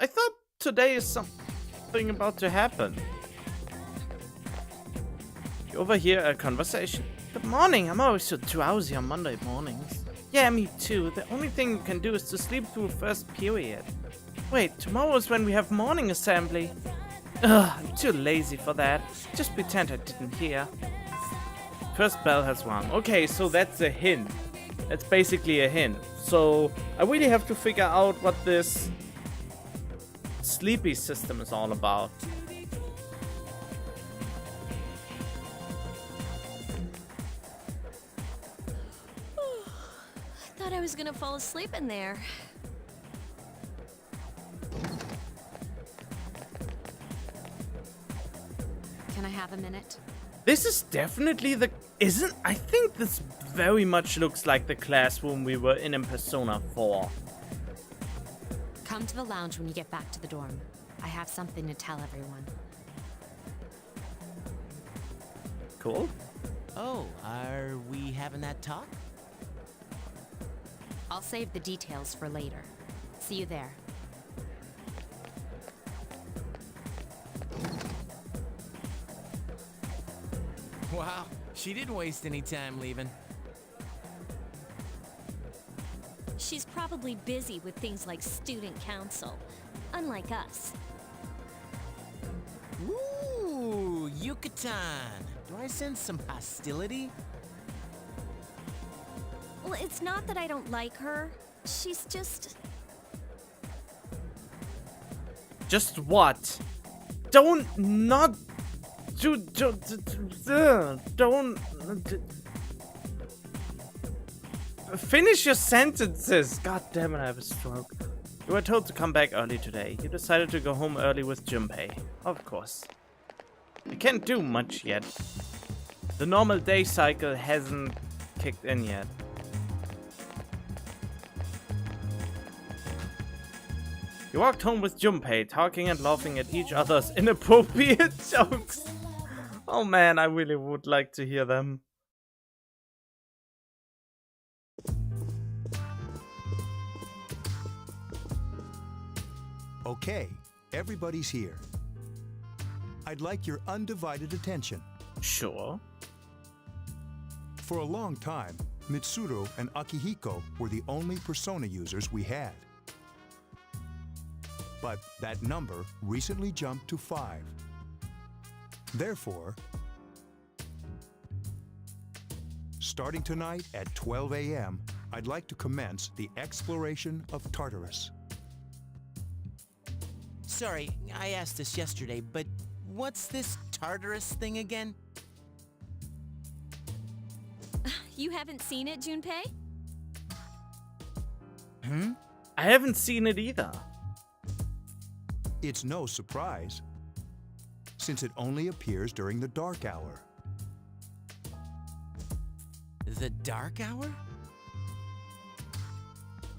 I thought today is something about to happen. You overhear a conversation. Good morning, I'm always so drowsy on Monday mornings. Yeah, me too. The only thing you can do is to sleep through first period. Wait, tomorrow is when we have morning assembly. Ugh, I'm too lazy for that. Just pretend I didn't hear. First bell has rung. Okay, so that's a hint. That's basically a hint. So I really have to figure out what this sleepy system is all about. I thought I was gonna fall asleep in there. Can I have a minute? This is definitely the... I think this very much looks like the classroom we were in Persona 4. Come to the lounge when you get back to the dorm. I have something to tell everyone. Cool. Oh, are we having that talk? I'll save the details for later. See you there. Wow, she didn't waste any time leaving. She's probably busy with things like student council, unlike us. Ooh, Yucatan. Do I sense some hostility? Well, it's not that I don't like her. She's just... Just what? Don't not... Don't... Finish your sentences! God damn it, I have a stroke. You were told to come back early today. You decided to go home early with Junpei. Of course. I can't do much yet. The normal day cycle hasn't kicked in yet. You walked home with Junpei, talking and laughing at each other's inappropriate jokes. Oh man, I really would like to hear them. Okay, everybody's here. I'd like your undivided attention. Sure. For a long time, Mitsuru and Akihiko were the only Persona users we had. But that number recently jumped to 5. Therefore, starting tonight at 12 a.m., I'd like to commence the exploration of Tartarus. Sorry, I asked this yesterday, but what's this Tartarus thing again? You haven't seen it, Junpei? I haven't seen it either. It's no surprise, since it only appears during the dark hour. The dark hour?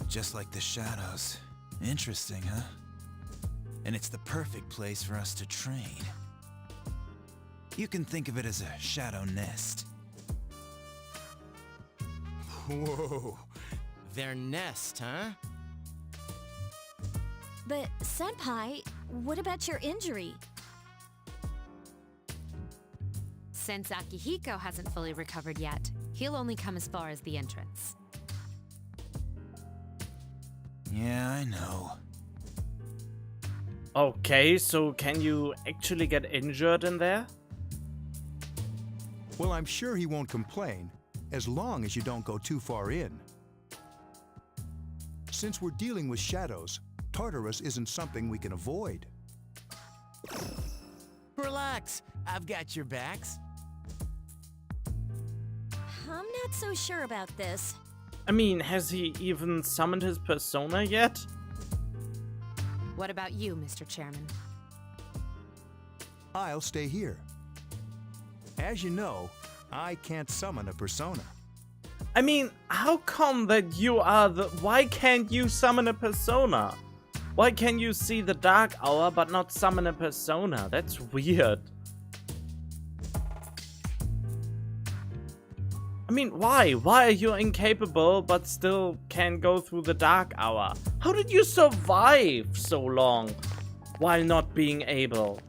Just like the shadows. Interesting, huh? And it's the perfect place for us to train. You can think of it as a shadow nest. Whoa. Their nest, huh? But, Senpai, what about your injury? Since Akihiko hasn't fully recovered yet, he'll only come as far as the entrance. Yeah, I know. Okay, so can you actually get injured in there? Well, I'm sure he won't complain, as long as you don't go too far in. Since we're dealing with shadows, Tartarus isn't something we can avoid. Relax, I've got your backs. I'm not so sure about this. I mean, has he even summoned his persona yet? What about you, Mr. Chairman? I'll stay here. As you know, I can't summon a persona. I mean, how come that you are the... Why can't you summon a persona? Why can you see the dark hour but not summon a persona? That's weird. I mean, why? Why are you incapable but still can go through the dark hour? How did you survive so long while not being able?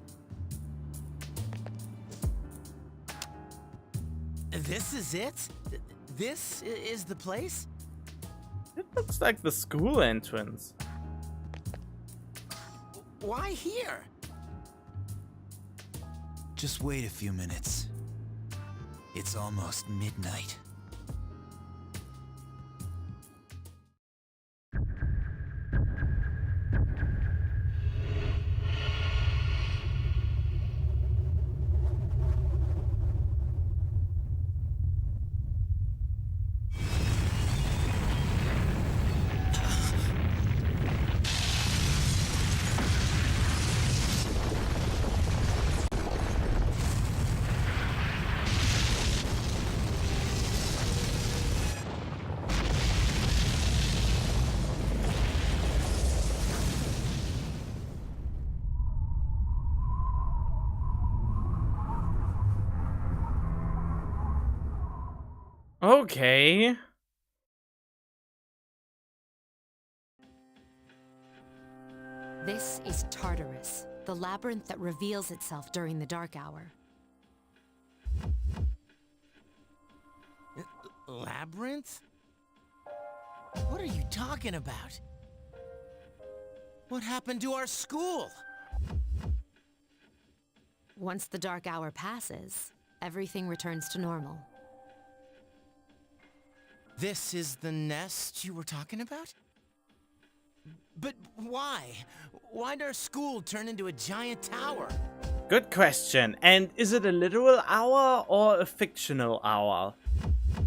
This is it? This is the place? It looks like the school entrance. Why here? Just wait a few minutes. It's almost midnight. Okay. This is Tartarus, the labyrinth that reveals itself during the dark hour. Labyrinth? What are you talking about? What happened to our school? Once the dark hour passes, everything returns to normal. This is the nest you were talking about? But why? Why'd our school turn into a giant tower? Good question. And is it a literal hour or a fictional hour?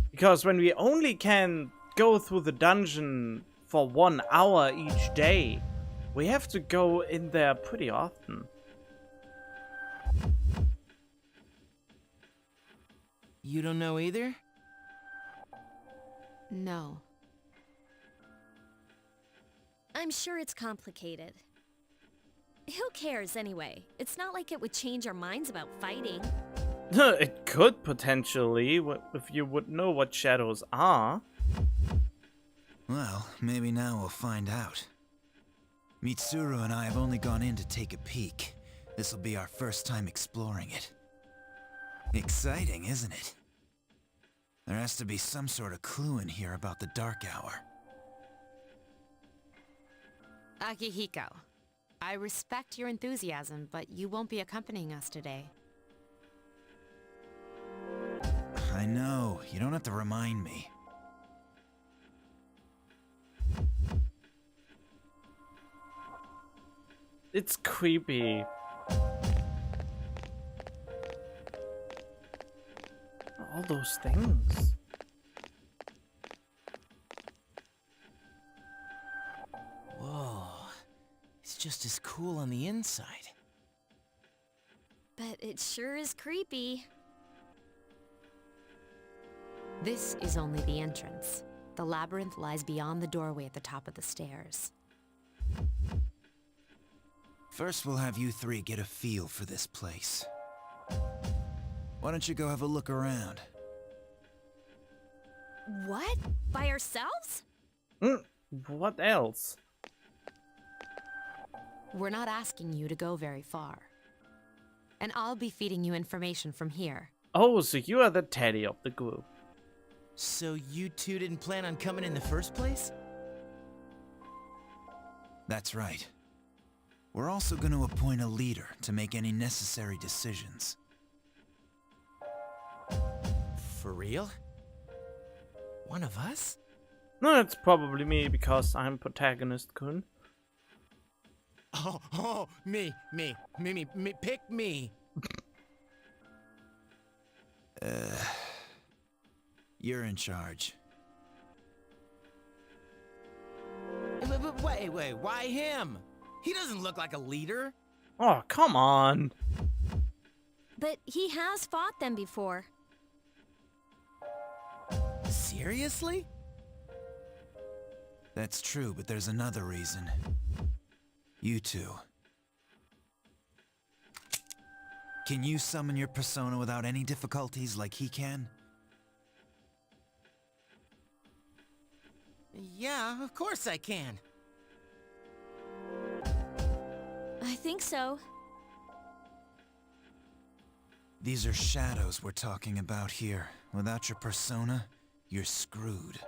Because when we only can go through the dungeon for 1 hour each day, we have to go in there pretty often. You don't know either? No. I'm sure it's complicated. Who cares anyway? It's not like it would change our minds about fighting. It could potentially, if you would know what shadows are. Well, maybe now we'll find out. Mitsuru and I have only gone in to take a peek. This'll be our first time exploring it. Exciting, isn't it? There has to be some sort of clue in here about the dark hour. Akihiko, I respect your enthusiasm, but you won't be accompanying us today. I know, you don't have to remind me. It's creepy. All those things. Whoa. It's just as cool on the inside. But it sure is creepy. This is only the entrance. The labyrinth lies beyond the doorway at the top of the stairs. First, we'll have you three get a feel for this place. Why don't you go have a look around? What? By ourselves? What else? We're not asking you to go very far. And I'll be feeding you information from here. Oh, so you are the Teddy of the group. So you two didn't plan on coming in the first place? That's right. We're also going to appoint a leader to make any necessary decisions. For real? One of us? No, it's probably me because I'm protagonist-kun. Oh, me, pick me. You're in charge. But wait, why him? He doesn't look like a leader. Oh, come on. But he has fought them before. Seriously? That's true, but there's another reason. You two. Can you summon your persona without any difficulties like he can? Yeah, of course I can. I think so. These are shadows we're talking about here. Without your persona, you're screwed.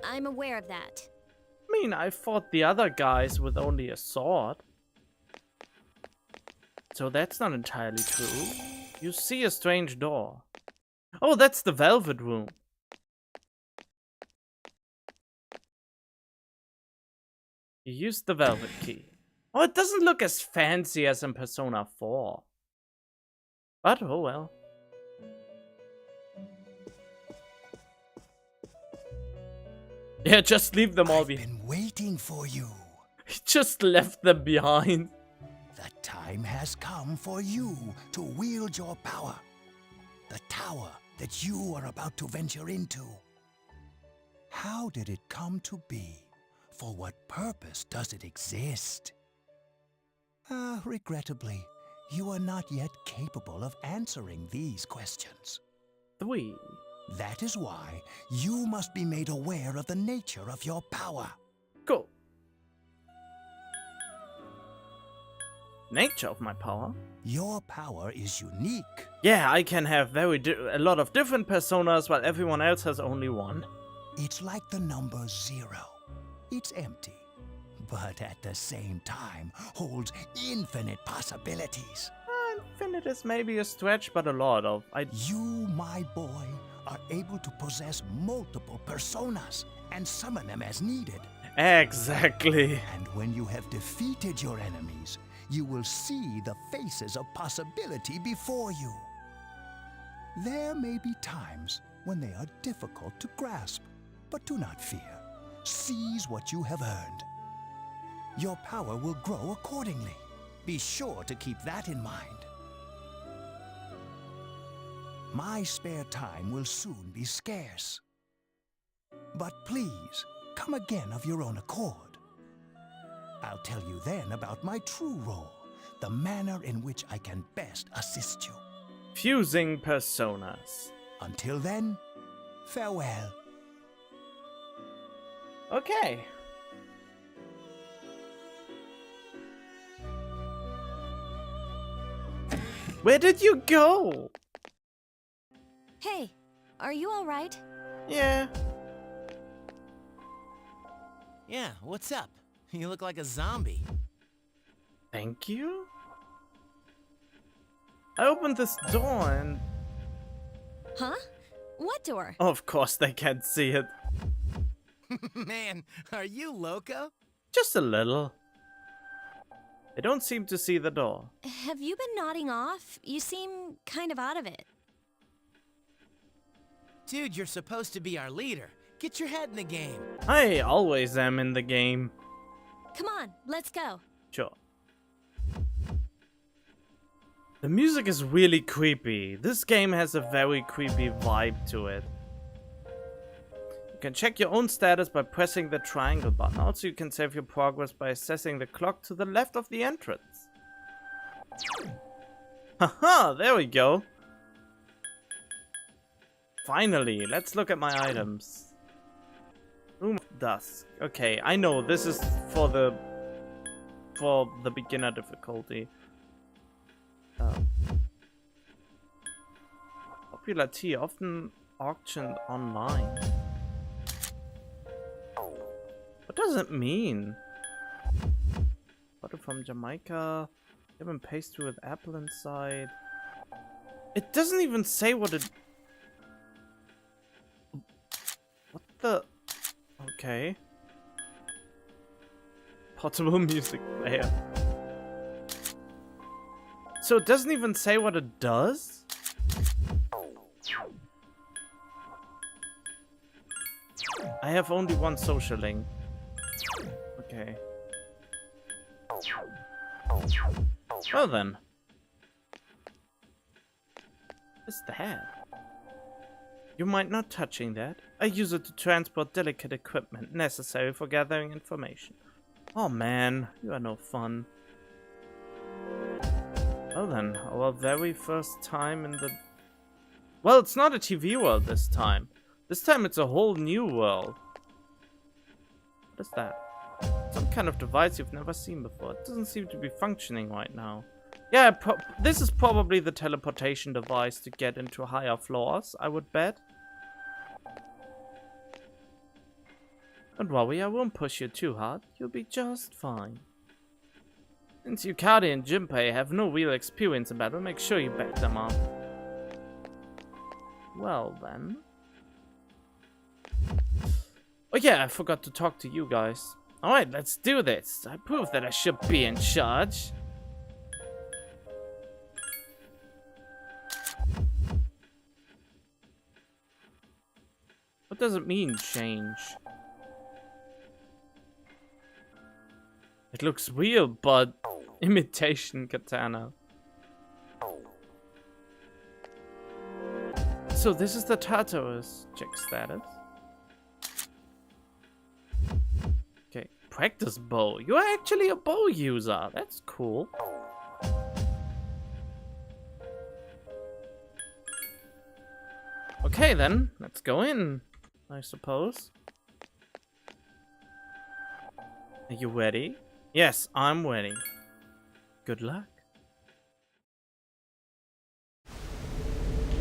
I'm aware of that. I mean, I fought the other guys with only a sword. So that's not entirely true. You see a strange door. Oh, that's the Velvet Room. You use the Velvet Key. Oh, it doesn't look as fancy as in Persona 4. But, oh well. Yeah, just leave them all I've behind. been waiting for you. He just left them behind. The time has come for you to wield your power. The tower that you are about to venture into. How did it come to be? For what purpose does it exist? Regrettably, you are not yet capable of answering these questions. 3. That is why you must be made aware of the nature of your power. Cool. Nature of my power? Your power is unique. Yeah, I can have a lot of different personas while everyone else has only one. It's like the number 0. It's empty, but at the same time holds infinite possibilities. Infinite is maybe a stretch, but a lot of. You, my boy, are able to possess multiple personas and summon them as needed. Exactly. And when you have defeated your enemies, you will see the faces of possibility before you. There may be times when they are difficult to grasp, but do not fear. Seize what you have earned. Your power will grow accordingly. Be sure to keep that in mind. My spare time will soon be scarce. But please, come again of your own accord. I'll tell you then about my true role, the manner in which I can best assist you. Fusing personas. Until then, farewell. Okay. Where did you go? Hey, are you alright? Yeah. Yeah, what's up? You look like a zombie. Thank you? I opened this door and... Huh? What door? Oh, of course they can't see it. Man, are you loco? Just a little. They don't seem to see the door. Have you been nodding off? You seem kind of out of it. Dude, you're supposed to be our leader. Get your head in the game. I always am in the game. Come on, let's go. Sure. The music is really creepy. This game has a very creepy vibe to it. You can check your own status by pressing the triangle button. Also, you can save your progress by assessing the clock to the left of the entrance. Haha, there we go. Finally, let's look at my items. Room of Dusk. Okay, I know this is for the beginner difficulty. Popular tea, often auctioned online. What does it mean? Butter from Jamaica. Lemon pastry with apple inside. It doesn't even say what it... What the... Okay. Portable music player. So it doesn't even say what it does? I have only one social link. Okay. Well then. What's that? You mind not touching that? I use it to transport delicate equipment necessary for gathering information. Oh man, you are no fun. Well then, our very first time in the... Well, it's not a TV world this time. This time it's a whole new world. What is that? Some kind of device you've never seen before. It doesn't seem to be functioning right now. Yeah, this is probably the teleportation device to get into higher floors, I would bet. Don't worry, I won't push you too hard. You'll be just fine. Since Yukari and Junpei have no real experience in battle, make sure you back them up. Well then. Oh yeah, I forgot to talk to you guys. Alright, let's do this. I proved that I should be in charge. What does it mean, change? It looks real, but imitation katana. So this is the Tartarus. Check status. Okay, practice bow. You're actually a bow user. That's cool. Okay then, let's go in, I suppose. Are you ready? Yes, I'm ready. Good luck.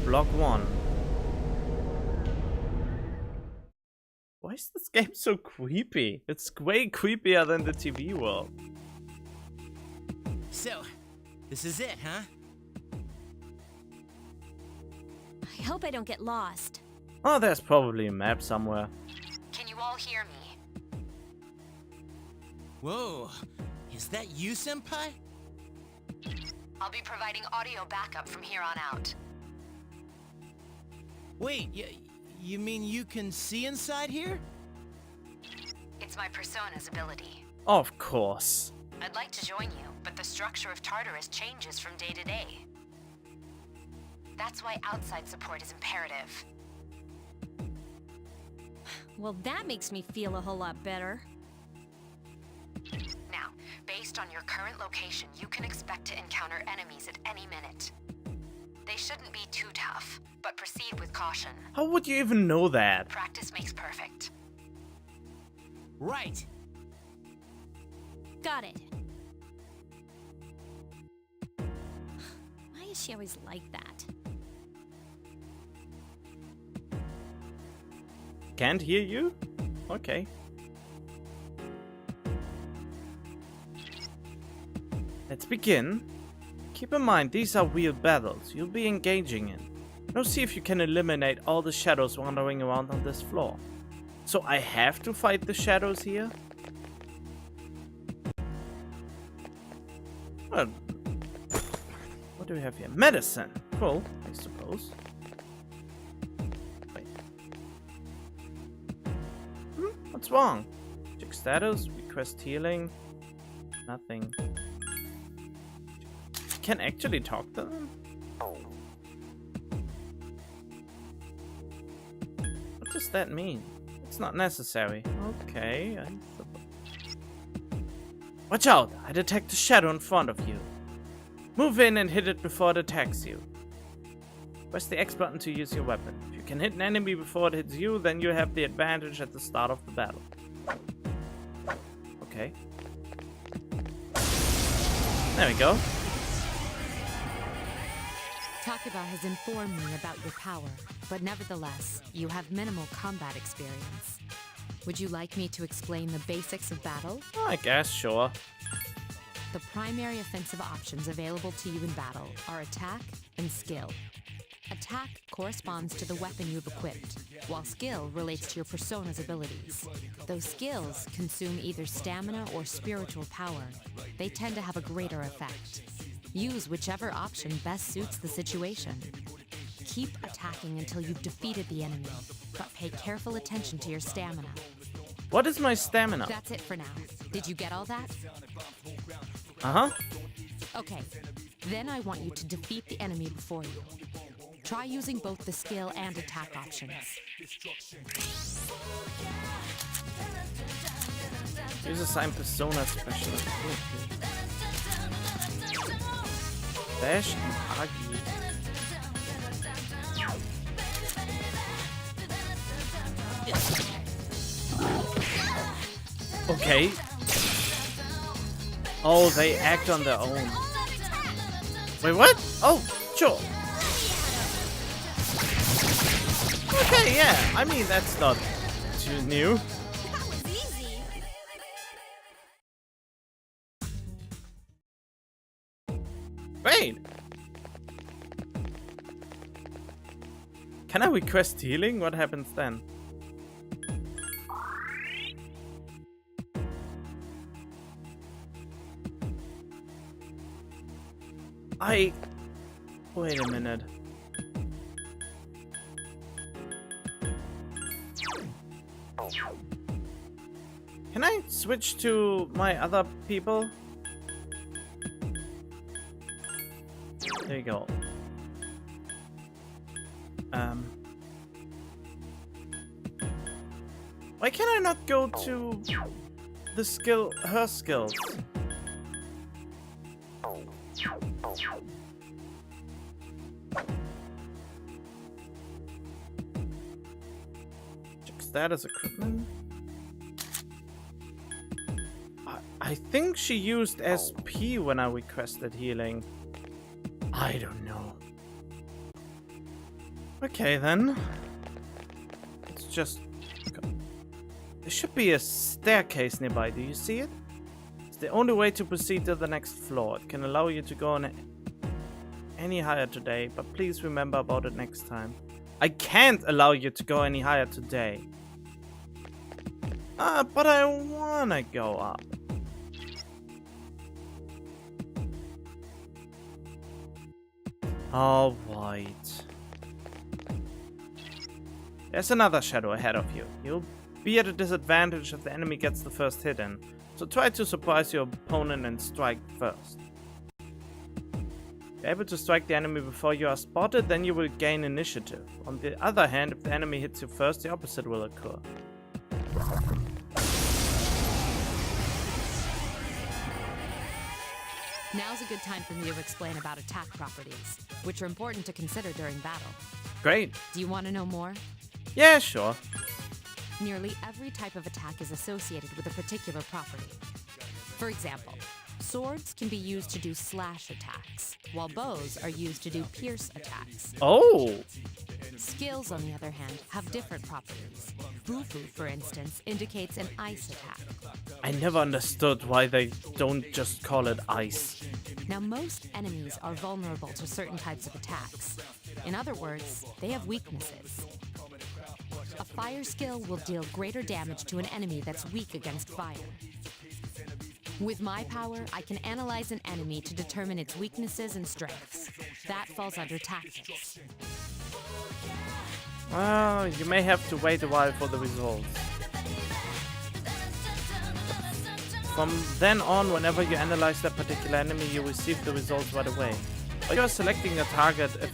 Block 1. Why is this game so creepy? It's way creepier than the TV world. So, this is it, huh? I hope I don't get lost. Oh, there's probably a map somewhere. Can you all hear me? Whoa, is that you, Senpai? I'll be providing audio backup from here on out. Wait, you mean you can see inside here? It's my persona's ability. Of course. I'd like to join you, but the structure of Tartarus changes from day to day. That's why outside support is imperative. Well, that makes me feel a whole lot better. Now, based on your current location, you can expect to encounter enemies at any minute. They shouldn't be too tough, but proceed with caution. How would you even know that? Practice makes perfect. Right. Got it. Why is she always like that? Can't hear you? Okay. Let's begin. Keep in mind, these are real battles you'll be engaging in. Now see if you can eliminate all the shadows wandering around on this floor. So I have to fight the shadows here? Well, what do we have here? Medicine. Cool, I suppose. Wait. What's wrong? Check status, request healing. Nothing. Can actually talk to them? What does that mean? It's not necessary. Okay, watch out! I detect a shadow in front of you. Move in and hit it before it attacks you. Press the X button to use your weapon. If you can hit an enemy before it hits you, then you have the advantage at the start of the battle. Okay. There we go. Takuba has informed me about your power, but nevertheless, you have minimal combat experience. Would you like me to explain the basics of battle? I guess, sure. The primary offensive options available to you in battle are attack and skill. Attack corresponds to the weapon you've equipped, while skill relates to your persona's abilities. Though skills consume either stamina or spiritual power, they tend to have a greater effect. Use whichever option best suits the situation. Keep attacking until you've defeated the enemy, but pay careful attention to your stamina. What is my stamina? That's it for now. Did you get all that? Uh-huh. Okay, then I want you to defeat the enemy before you. Try using both the skill and attack options. Use assigned persona specialist. Dash and Agi. Okay. Oh, they act on their own. Wait, what? Oh, sure. Okay, yeah. I mean, that's not too new. That was easy. Wait. Can I request healing? What happens then? Wait a minute. Can I switch to my other people? There you go. Why can I not go to the her skills? Check status equipment. I think she used SP when I requested healing. I don't know. Okay then. Let's just go. There should be a staircase nearby. Do you see it? It's the only way to proceed to the next floor. It can allow you to go on any higher today, but please remember about it next time. I can't allow you to go any higher today. But I wanna go up. All right. There's another shadow ahead of you. You'll be at a disadvantage if the enemy gets the first hit in, so try to surprise your opponent and strike first. If you're able to strike the enemy before you are spotted, then you will gain initiative. On the other hand, if the enemy hits you first, the opposite will occur. Now's a good time for me to explain about attack properties, which are important to consider during battle. Great. Do you want to know more? Yeah, sure. Nearly every type of attack is associated with a particular property. For example, swords can be used to do slash attacks, while bows are used to do pierce attacks. Oh! Skills, on the other hand, have different properties. Bufu, for instance, indicates an ice attack. I never understood why they don't just call it ice. Now, most enemies are vulnerable to certain types of attacks. In other words, they have weaknesses. A fire skill will deal greater damage to an enemy that's weak against fire. With my power, I can analyze an enemy to determine its weaknesses and strengths. That falls under tactics. Well, you may have to wait a while for the results. From then on, whenever you analyze that particular enemy, you receive the results right away. Or you are selecting a target if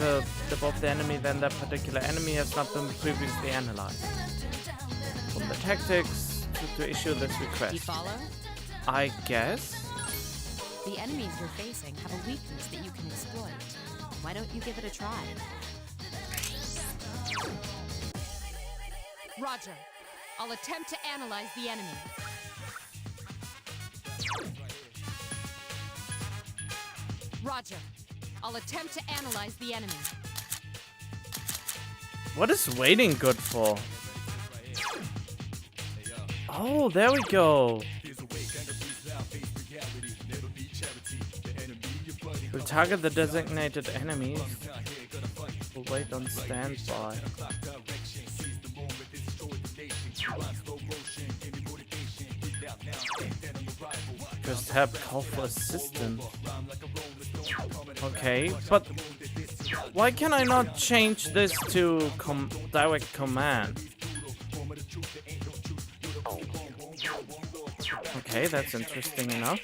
above the enemy, then that particular enemy has not been previously analyzed. From the tactics to issue this request. Do you follow? I guess? The enemies you're facing have a weakness that you can exploit. Why don't you give it a try? Roger. I'll attempt to analyze the enemy. Roger. I'll attempt to analyze the enemy. What is waiting good for? Oh, there we go. We'll target the designated enemies. We'll wait on standby. Just have call for assistance. Okay, but why can I not change this to direct command? Okay, that's interesting enough.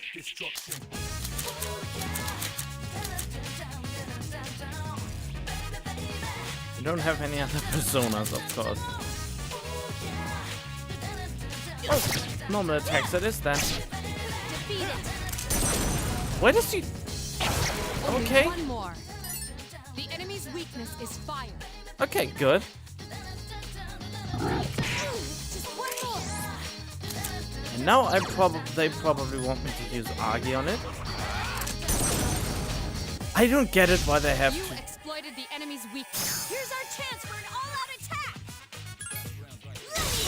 I don't have any other personas, of course. Oh, normal attacks it is then. Where does he... Okay. One more. The enemy's weakness is fire. Okay, good. And now they probably want me to use Agi on it. I don't get it why they have You to. exploited the enemy's weakness. Here's our chance for an all-out attack! Let me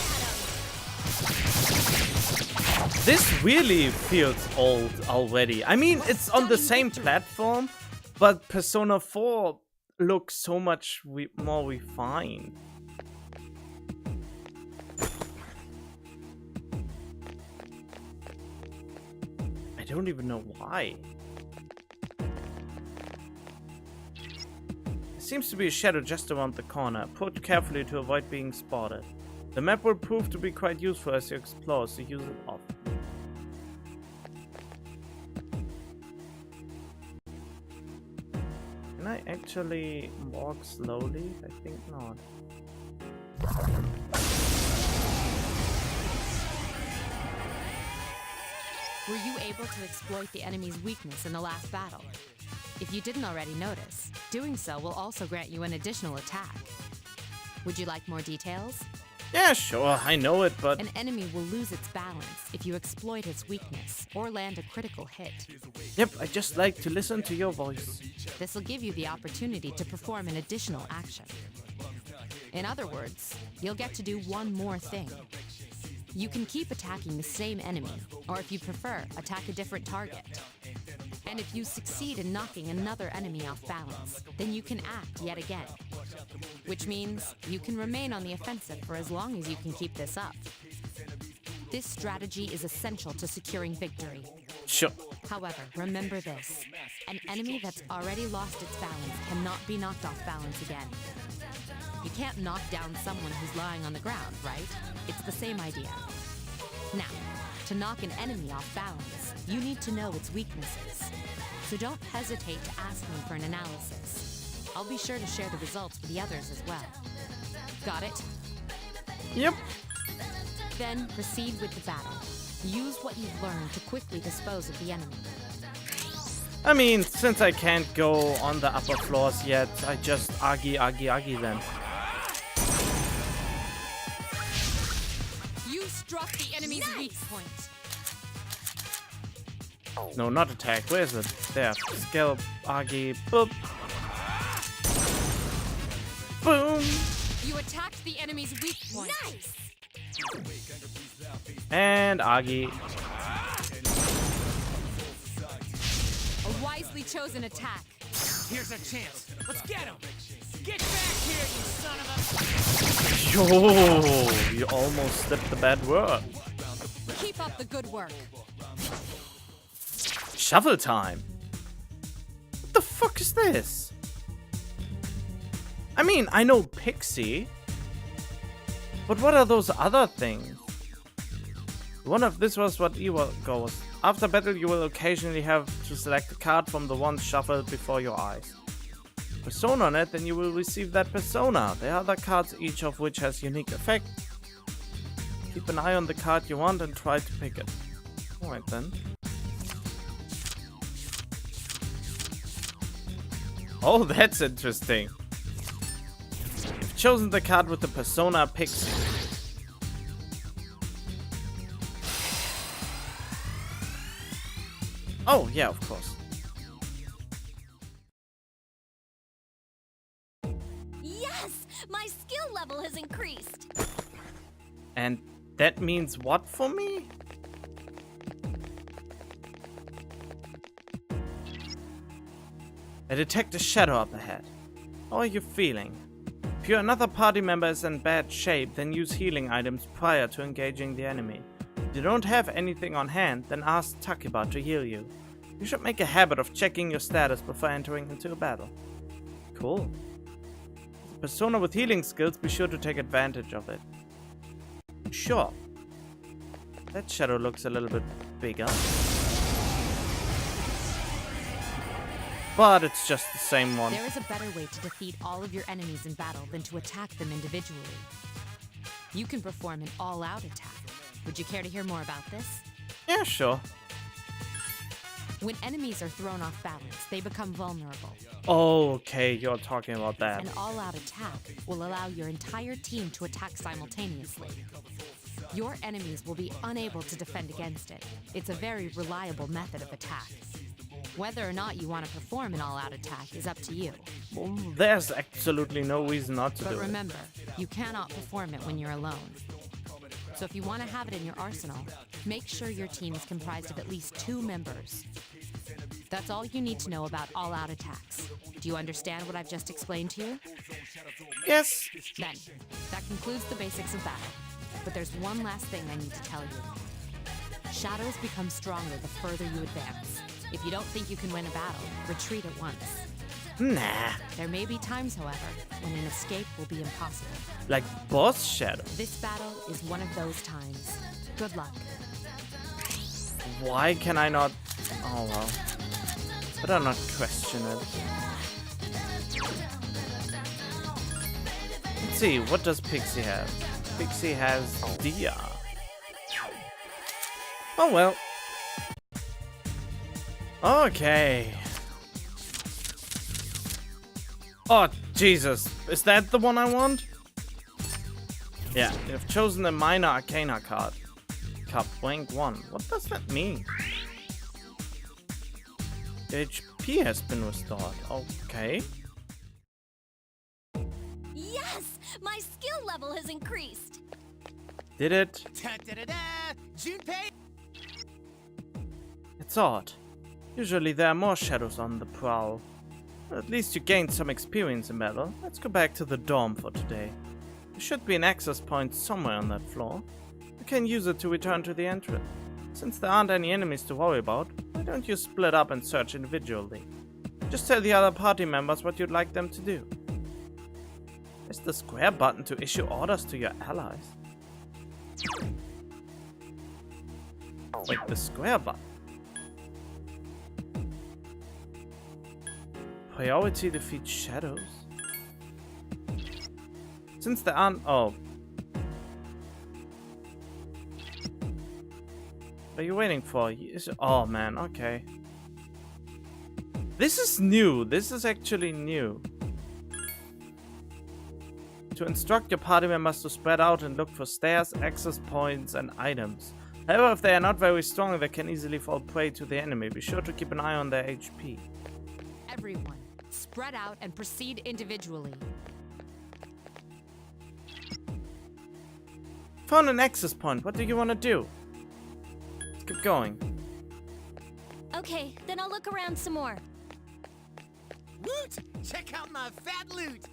at him! This really feels old already. I mean, it's on the same platform, but Persona 4 looks so much more refined. I don't even know why. There seems to be a shadow just around the corner. Approach carefully to avoid being spotted. The map will prove to be quite useful as you explore, so use it often. Can I actually walk slowly? I think not. Were you able to exploit the enemy's weakness in the last battle? If you didn't already notice, doing so will also grant you an additional attack. Would you like more details? Yeah, sure, I know it, but An enemy will lose its balance if you exploit its weakness or land a critical hit. yep, I just like to listen to your voice. This will give you the opportunity to perform an additional action. In other words, you'll get to do one more thing. You can keep attacking the same enemy, or if you prefer, attack a different target. And if you succeed in knocking another enemy off balance, then you can act yet again. Which means you can remain on the offensive for as long as you can keep this up. This strategy is essential to securing victory. Sure. However, remember this. An enemy that's already lost its balance cannot be knocked off balance again. You can't knock down someone who's lying on the ground, right? It's the same idea. Now, to knock an enemy off balance, you need to know its weaknesses. So don't hesitate to ask me for an analysis. I'll be sure to share the results with the others as well. Got it? Yep. Then proceed with the battle. Use what you've learned to quickly dispose of the enemy. I mean, since I can't go on the upper floors yet, I just Agi then. You struck the enemy's weak point. No, not attack. Where is it? There. Skill, Agi, boop. Boom! You attacked the enemy's weak point. Nice! And Agi. A wisely chosen attack. Here's our chance. Let's get him. Get back here, you son of a... Yo! You almost slipped the bad word. Keep up the good work. Shovel time! What the fuck is this? I mean, I know Pixie. But what are those other things? One of this was what Ewell goes. After battle, you will occasionally have to select a card from the ones shuffled before your eyes. Persona on it, then you will receive that persona. There are other cards, each of which has unique effect. Keep an eye on the card you want and try to pick it. Alright then. Oh, that's interesting. You've chosen the card with the persona Pixie. Oh, yeah, of course. Yes! My skill level has increased! And that means what for me? I detect a shadow up ahead. How are you feeling? If your another party member is in bad shape, then use healing items prior to engaging the enemy. If you don't have anything on hand, then ask Takiba to heal you. You should make a habit of checking your status before entering into a battle. Cool. As a persona with healing skills, be sure to take advantage of it. Sure. That shadow looks a little bit bigger. But it's just the same one. There is a better way to defeat all of your enemies in battle than to attack them individually. You can perform an all-out attack. Would you care to hear more about this? Yeah, sure. When enemies are thrown off balance, they become vulnerable. Oh, okay, you're talking about that. An all-out attack will allow your entire team to attack simultaneously. Your enemies will be unable to defend against it. It's a very reliable method of attack. Whether or not you want to perform an all-out attack is up to you. Well, there's absolutely no reason not to But do it. remember, you cannot perform it when you're alone. So if you want to have it in your arsenal, make sure your team is comprised of at least 2 members. That's all you need to know about all-out attacks. Do you understand what I've just explained to you? Yes. Then, that concludes the basics of battle. But there's one last thing I need to tell you. Shadows become stronger the further you advance. If you don't think you can win a battle, retreat at once. Nah. There may be times, however, when an escape will be impossible. Like boss shadow. This battle is one of those times. Good luck. Why can I not? Oh well. But I'm not question it. Let's see, what does Pixie have? Pixie has Dia. Oh well. Okay. Oh Jesus, is that the one I want? Yeah, you've chosen the minor arcana card. Cup rank 1. What does that mean? HP has been restored. Okay. Yes! My skill level has increased! Did it? Ta-da-da-da! Junpei! It's odd. Usually there are more shadows on the prowl. At least you gained some experience in battle. Let's go back to the dorm for today. There should be an access point somewhere on that floor. You can use it to return to the entrance. Since there aren't any enemies to worry about, why don't you split up and search individually? Just tell the other party members what you'd like them to do. Press the square button to issue orders to your allies. Wait, the square button? Priority defeat shadows. Since there aren't... Oh. What are you waiting for? Oh man, okay. This is new. This is actually new. To instruct your party members to spread out and look for stairs, access points, and items. However, if they are not very strong, they can easily fall prey to the enemy. Be sure to keep an eye on their HP. Everyone, spread out and proceed individually. Found an access point. What do you want to do? Let's keep going. Okay, then I'll look around some more. Woot! Check out my fat loot!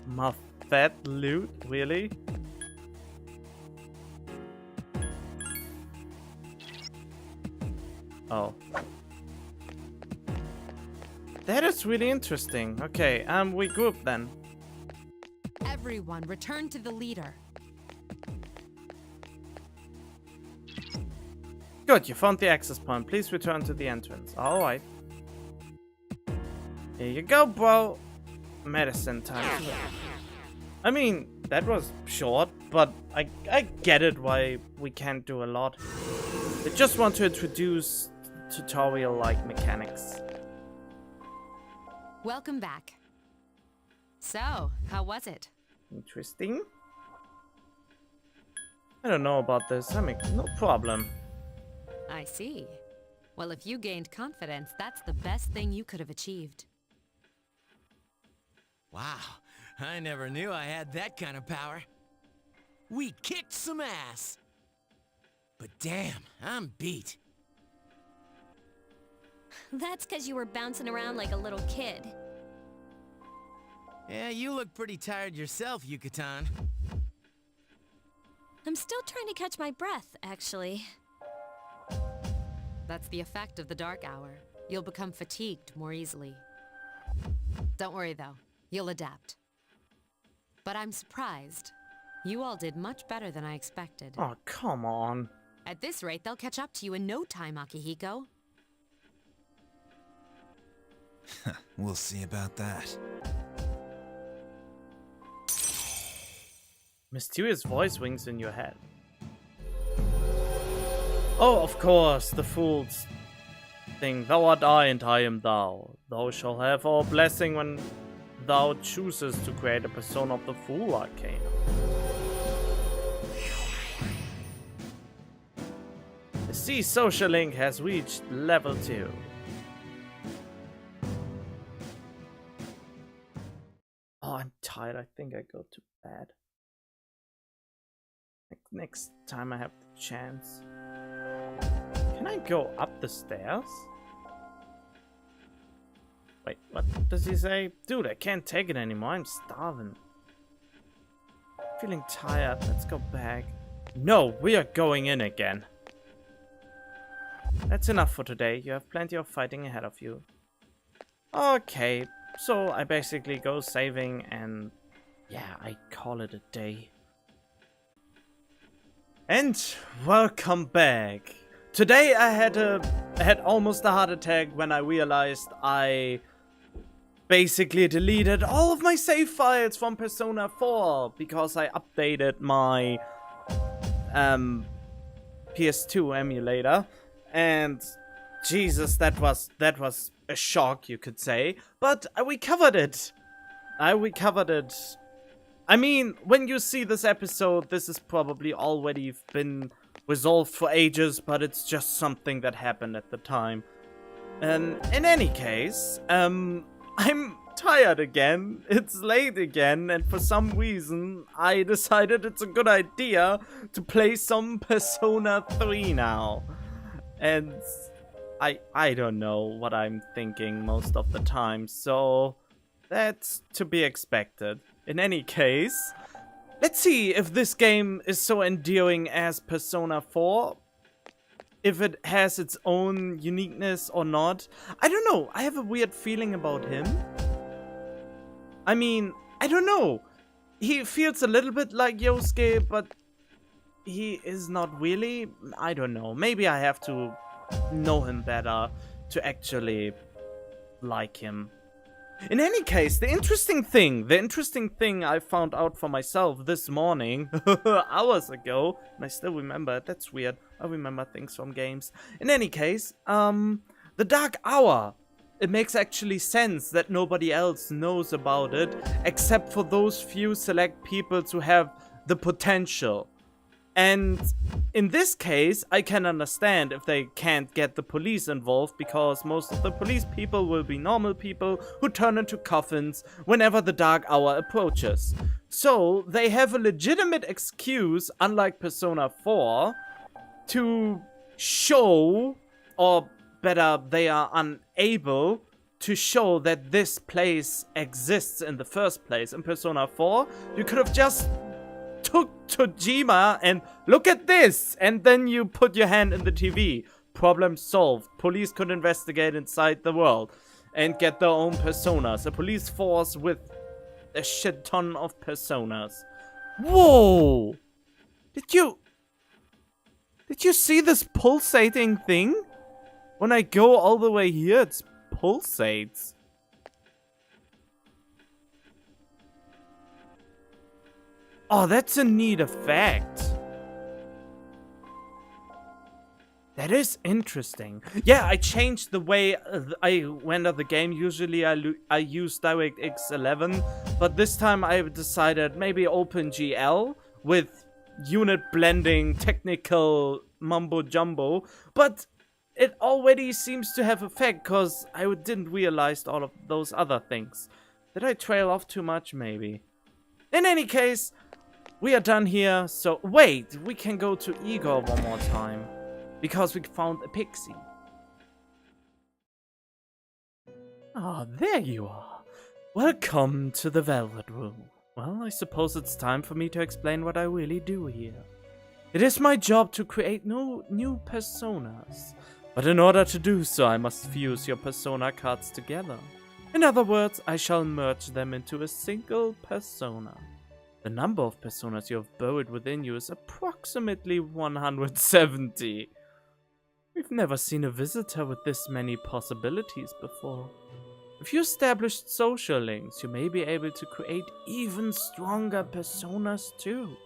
My fat loot? Really? Oh. That is really interesting. Okay, we group then. Everyone, return to the leader. Good, you found the access point. Please return to the entrance. Alright. Here you go, bro. Medicine time. I mean, that was short, but I get it why we can't do a lot. They just want to introduce tutorial-like mechanics. Welcome back. So, how was it? Interesting. I don't know about this. I mean, no problem. I see. Well, if you gained confidence, that's the best thing you could have achieved. Wow, I never knew I had that kind of power. We kicked some ass. But damn, I'm beat. That's because you were bouncing around like a little kid. Yeah, you look pretty tired yourself, Yucatan. I'm still trying to catch my breath, actually. That's the effect of the dark hour. You'll become fatigued more easily. Don't worry though, you'll adapt. But I'm surprised. You all did much better than I expected. Oh, come on. At this rate, they'll catch up to you in no time, Akihiko. We'll see about that. Mysterious voice rings in your head. Oh, of course, the fool's thing. Thou art I, and I am thou. Thou shalt have our blessing when thou chooses to create a persona of the fool arcana. See, Social Link has reached level 2. Oh, I'm tired. I think I go to bed. Next time I have the chance. Can I go up the stairs? Wait, what does he say? Dude, I can't take it anymore. I'm starving. Feeling tired. Let's go back. No, we are going in again. That's enough for today. You have plenty of fighting ahead of you. Okay, so I basically go saving and yeah, I call it a day. And welcome back. Today I had almost a heart attack when I realized I basically deleted all of my save files from Persona 4 because I updated my PS2 emulator, and Jesus, that was a shock, you could say, but I recovered it. I mean, when you see this episode, this is probably already been resolved for ages, but it's just something that happened at the time. In any case, I'm tired again, it's late again, and for some reason, I decided it's a good idea to play some Persona 3 now. And I don't know what I'm thinking most of the time, so that's to be expected. In any case, let's see if this game is so endearing as Persona 4. If it has its own uniqueness or not. I don't know, I have a weird feeling about him. I mean, I don't know. He feels a little bit like Yosuke, but he is not really. I don't know. Maybe I have to know him better to actually like him. In any case, the interesting thing I found out for myself this morning, hours ago, and I still remember it. That's weird. I remember things from games. In any case, the Dark Hour. It makes actually sense that nobody else knows about it, except for those few select people to have the potential. And in this case, I can understand if they can't get the police involved, because most of the police people will be normal people who turn into coffins whenever the Dark Hour approaches. So they have a legitimate excuse, unlike Persona 4, to show, or better, they are unable to show that this place exists in the first place. In Persona 4, you could have just took Tojima and look at this, and then you put your hand in the TV. Problem solved. Police could investigate inside the world and get their own personas. A police force with a shit ton of personas. Whoa! Did you see this pulsating thing? When I go all the way here, it pulsates. Oh, that's a neat effect. That is interesting. Yeah, I changed the way I render the game. Usually I use DirectX 11, but this time I decided maybe OpenGL with unit blending, technical mumbo jumbo, but it already seems to have effect, because I didn't realize all of those other things. Did I trail off too much? Maybe. In any case, we are done here, so wait, we can go to Igor one more time, because we found a pixie. Ah, there you are. Welcome to the Velvet Room. Well, I suppose it's time for me to explain what I really do here. It is my job to create new personas. But in order to do so, I must fuse your persona cards together. In other words, I shall merge them into a single persona. The number of personas you have buried within you is approximately 170. We've never seen a visitor with this many possibilities before. If you established social links, you may be able to create even stronger personas too.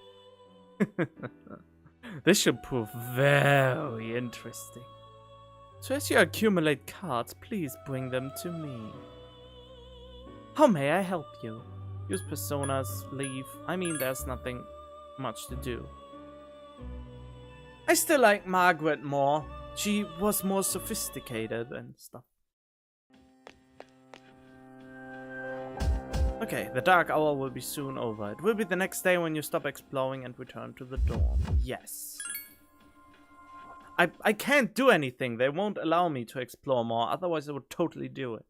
This should prove very interesting. So as you accumulate cards, please bring them to me. How may I help you? Use personas, leave. I mean, there's nothing much to do. I still like Margaret more. She was more sophisticated and stuff. Okay, the dark hour will be soon over. It will be the next day when you stop exploring and return to the dorm. Yes. I can't do anything. They won't allow me to explore more, otherwise I would totally do it.